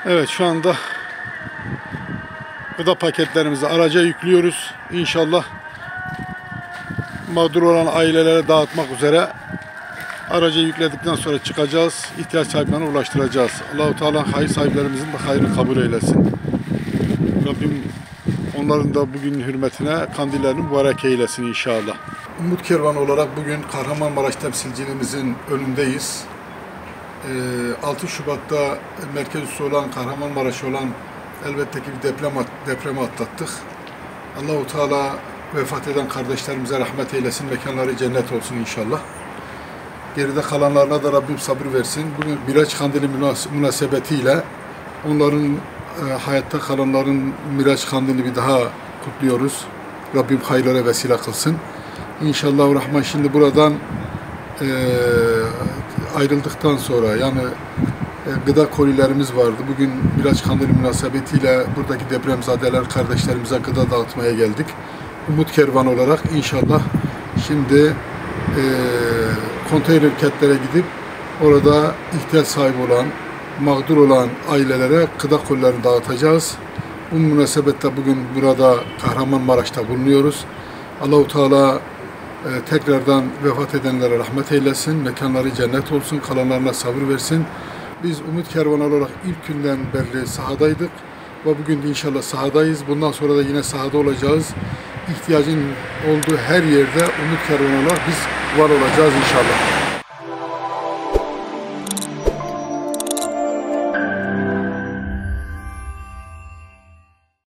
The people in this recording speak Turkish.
Evet, şu anda gıda paketlerimizi araca yüklüyoruz. İnşallah mağdur olan ailelere dağıtmak üzere araca yükledikten sonra çıkacağız. İhtiyaç sahiplerine ulaştıracağız. Allahu Teala hayır sahiplerimizin de hayrını kabul eylesin. Rabbim onların da bugün hürmetine kandillerini mübarek eylesin inşallah. Umut Kervanı olarak bugün Kahramanmaraş temsilciliğimizin önündeyiz. 6 Şubat'ta merkez üssü olan Kahramanmaraş olan elbette ki bir depremi atlattık. Allahu Teala vefat eden kardeşlerimize rahmet eylesin, mekanları cennet olsun inşallah. Geride kalanlarına da Rabbim sabır versin. Bugün Miraç Kandili münasebetiyle onların hayatta kalanların Miraç Kandili bir daha kutluyoruz. Rabbim hayırlara vesile kılsın. İnşallahurrahman şimdi buradan ayrıldıktan sonra yani gıda kolilerimiz vardı. Bugün Miraç Kandili münasebetiyle buradaki depremzadeler kardeşlerimize gıda dağıtmaya geldik. Umut Kervanı olarak inşallah şimdi konteyner kentlere gidip orada ihtiyaç sahibi olan, mağdur olan ailelere gıda kolilerini dağıtacağız. Bu münasebetle bugün burada Kahramanmaraş'ta bulunuyoruz. Allahu Teala tekrardan vefat edenlere rahmet eylesin, mekanları cennet olsun, kalanlarına sabır versin. Biz Umut Kervanı olarak ilk günden beri sahadaydık ve bugün de inşallah sahadayız. Bundan sonra da yine sahada olacağız. İhtiyacın olduğu her yerde Umut Kervanı olarak biz var olacağız inşallah.